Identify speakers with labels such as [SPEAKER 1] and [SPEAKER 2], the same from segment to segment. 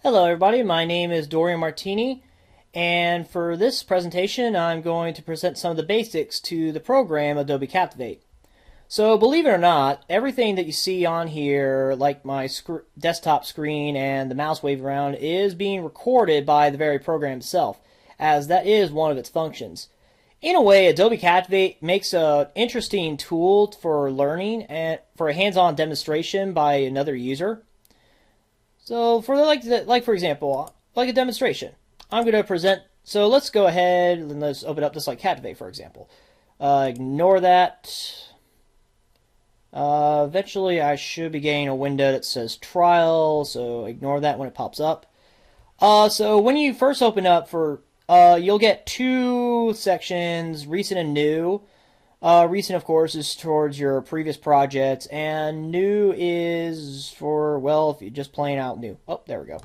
[SPEAKER 1] Hello everybody, my name is Dorian Martini, and for this presentation I'm going to present some of the basics to the program Adobe Captivate. So believe it or not, everything that you see on here, like my desktop screen and the mouse waving around, is being recorded by the very program itself, as that is one of its functions. In a way, Adobe Captivate makes an interesting tool for learning and for a hands-on demonstration by another user. So for for example, like a demonstration, I'm going to present. So let's go ahead and let's open up this like Captivate, for example. Ignore that. Eventually, I should be getting a window that says trial, so ignore that when it pops up. So when you first open up you'll get two sections, recent and new. Recent, of course, is towards your previous projects, and new is for, well, if you're just playing out new. Oh, there we go.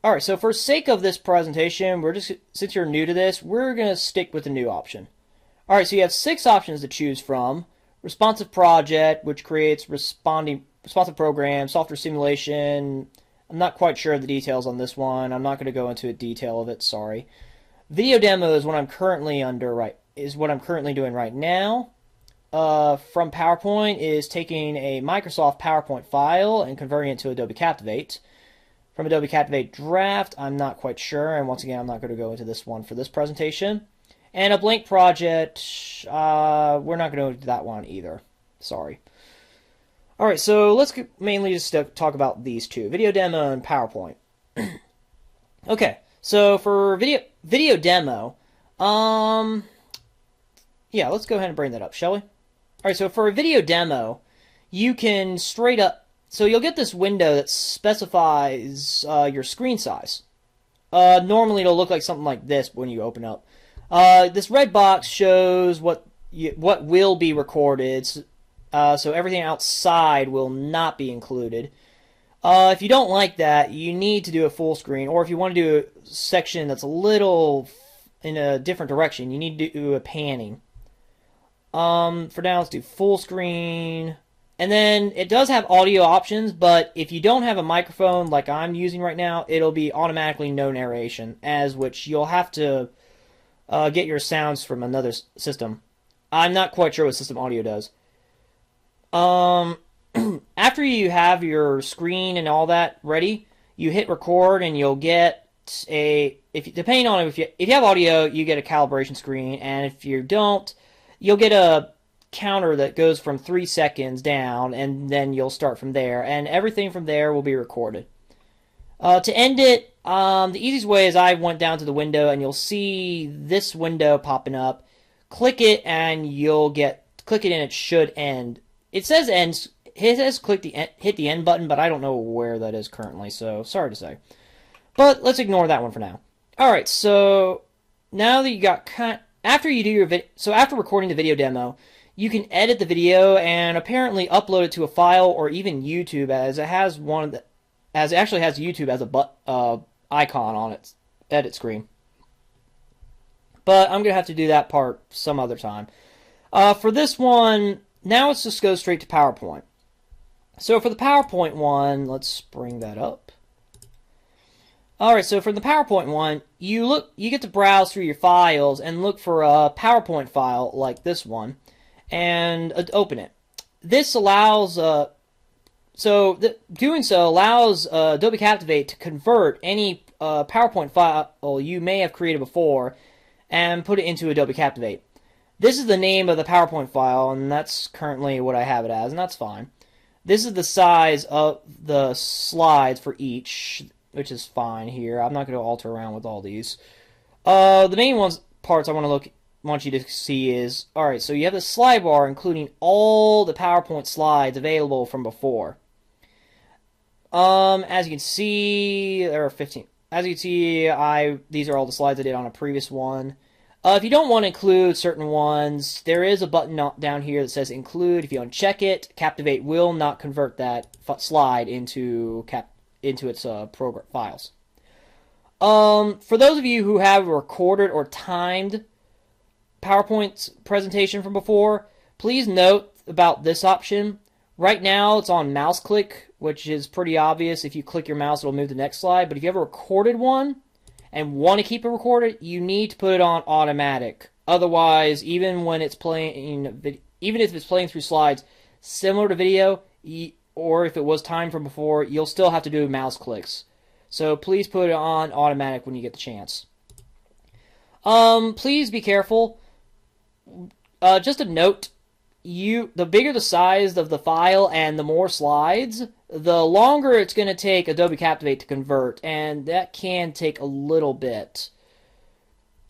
[SPEAKER 1] Alright, so for sake of this presentation, since you're new to this, we're going to stick with the new option. Alright, so you have 6 options to choose from. Responsive project, which creates responsive program, software simulation. I'm not quite sure of the details on this one. I'm not going to go into a detail of it, sorry. Video demo is what I'm currently doing right now. From PowerPoint is taking a Microsoft PowerPoint file and converting it to Adobe Captivate. From Adobe Captivate Draft, I'm not quite sure, and once again, I'm not going to go into this one for this presentation. And a blank project, we're not going to go into that one either. Sorry. Alright, so let's mainly just talk about these two, video demo and PowerPoint. Okay, so for video demo, yeah, let's go ahead and bring that up, shall we? Alright, so for a video demo, you can so you'll get this window that specifies your screen size. Normally it'll look like something like this when you open up. This red box shows what will be recorded, so everything outside will not be included. If you don't like that, you need to do a full screen, or if you want to do a section that's a little in a different direction, you need to do a panning. For now, let's do full screen. And then it does have audio options, but if you don't have a microphone like I'm using right now, it'll be automatically no narration, which you'll have to get your sounds from another system. I'm not quite sure what System Audio does. After you have your screen and all that ready, you hit record and you'll get depending on if you have audio, you get a calibration screen, and if you don't, you'll get a counter that goes from 3 seconds down, and then you'll start from there, and everything from there will be recorded. To end it, the easiest way is I went down to the window, and you'll see this window popping up. Click it, and click it, and it should end. It says ends. It says hit the end button, but I don't know where that is currently, so sorry to say. But let's ignore that one for now. Alright, so now that you got after you do your after recording the video demo, you can edit the video and apparently upload it to a file or even YouTube, as it has it actually has YouTube as a icon on its edit screen. But I'm gonna have to do that part some other time. For this one, now let's just go straight to PowerPoint. So for the PowerPoint one, let's bring that up. Alright, so for the PowerPoint one, you get to browse through your files and look for a PowerPoint file like this one, and open it. This allows, doing so allows Adobe Captivate to convert any PowerPoint file you may have created before and put it into Adobe Captivate. This is the name of the PowerPoint file, and that's currently what I have it as, and that's fine. This is the size of the slides for each, which is fine here. I'm not going to alter around with all these. The main parts I want you to see is, alright, so you have the slide bar including all the PowerPoint slides available from before. As you can see, there are 15. As you can see, these are all the slides I did on a previous one. If you don't want to include certain ones, there is a button down here that says include. If you uncheck it, Captivate will not convert that slide into its program files. For those of you who have recorded or timed PowerPoint presentation from before, please note about this option. Right now it's on mouse click which is pretty obvious. If you click your mouse, it'll move to the next slide. But if you ever recorded one and want to keep it recorded, you need to put it on automatic. Otherwise, even when it's playing, even if it's playing through slides similar to video, or if it was timed from before, you'll still have to do mouse clicks. So please put it on automatic when you get the chance. Please be careful. Just a note, the bigger the size of the file and the more slides, the longer it's going to take Adobe Captivate to convert, and that can take a little bit.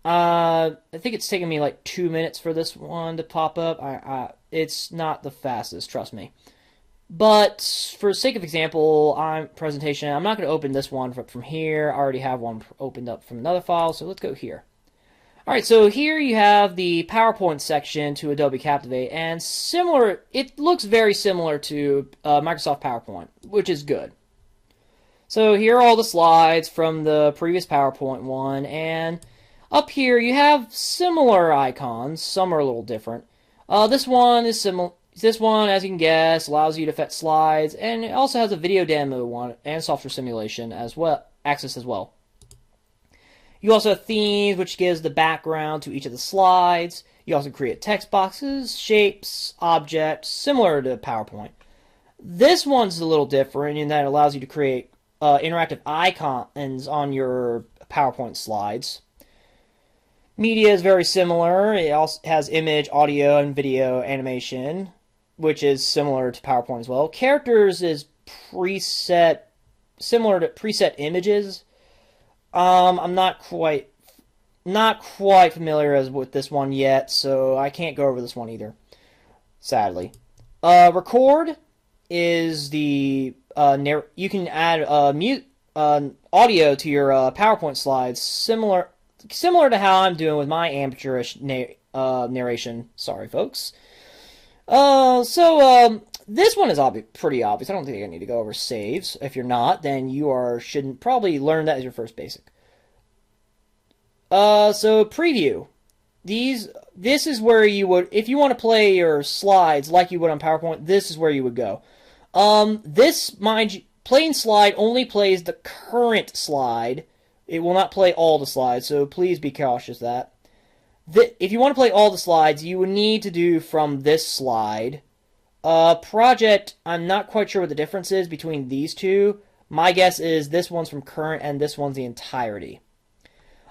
[SPEAKER 1] I think it's taken me like 2 minutes for this one to pop up. It's not the fastest, trust me. But for sake of example, presentation, I'm not going to open this one from here. I already have one opened up from another file, so let's go here. Alright, so here you have the PowerPoint section to Adobe Captivate, and it looks very similar to Microsoft PowerPoint, which is good. So here are all the slides from the previous PowerPoint one, and up here you have similar icons. Some are a little different. This one is similar. This one, as you can guess, allows you to fetch slides, and it also has a video demo one and software simulation as well, access as well. You also have themes, which gives the background to each of the slides. You also create text boxes, shapes, objects, similar to PowerPoint. This one's a little different in that it allows you to create interactive icons on your PowerPoint slides. Media is very similar. It also has image, audio, and video animation, which is similar to PowerPoint as well. Characters is similar to preset images. I'm not quite familiar with this one yet, so I can't go over this one either, sadly. Record is the you can add audio to your PowerPoint slides, similar to how I'm doing with my amateurish narration. Sorry, folks. This one is pretty obvious. I don't think I need to go over saves. If you're not, then you shouldn't probably learn that as your first basic. So preview. This is where you would, if you want to play your slides like you would on PowerPoint, this is where you would go. This, mind you, plain slide only plays the current slide. It will not play all the slides, so please be cautious of that. If you want to play all the slides, you would need to do from this slide. Project, I'm not quite sure what the difference is between these two. My guess is this one's from current and this one's the entirety.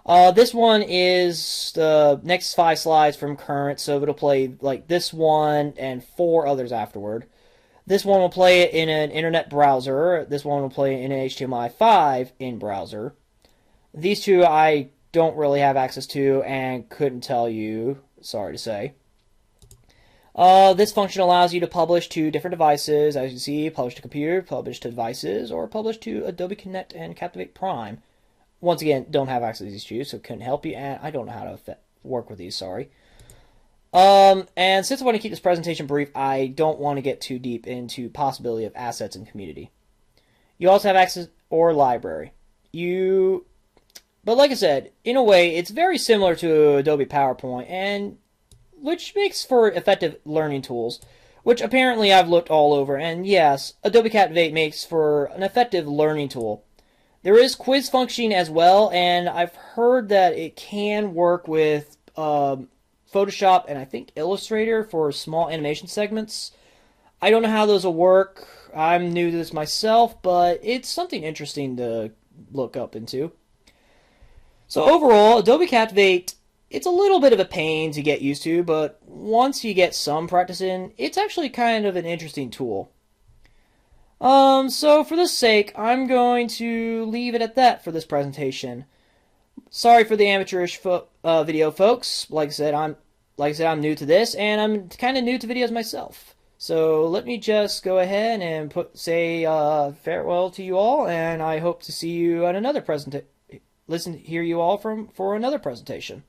[SPEAKER 1] This one is the next 5 slides from current, so it'll play like this one and 4 others afterward. This one will play it in an internet browser. This one will play it in an HTML5 in browser. These two I don't really have access to and couldn't tell you, sorry to say. This function allows you to publish to different devices. As you see, publish to computer, publish to devices, or publish to Adobe Connect and Captivate Prime. Once again, don't have access to these two, so couldn't help you, and I don't know how to work with these, sorry. And since I want to keep this presentation brief, I don't want to get too deep into possibility of assets and community. You also have access or library. But like I said, in a way, it's very similar to Adobe PowerPoint, and which makes for effective learning tools, which apparently I've looked all over, and yes, Adobe Captivate makes for an effective learning tool. There is quiz functioning as well, and I've heard that it can work with Photoshop and I think Illustrator for small animation segments. I don't know how those will work. I'm new to this myself, but it's something interesting to look up into. So overall, Adobe Captivate, it's a little bit of a pain to get used to, but once you get some practice in, it's actually kind of an interesting tool. So for this sake, I'm going to leave it at that for this presentation. Sorry for the amateurish video, folks. Like I said, I'm new to this, and I'm kind of new to videos myself. So let me just go ahead and say farewell to you all, and I hope to see you at another presentation. Hear you all for another presentation.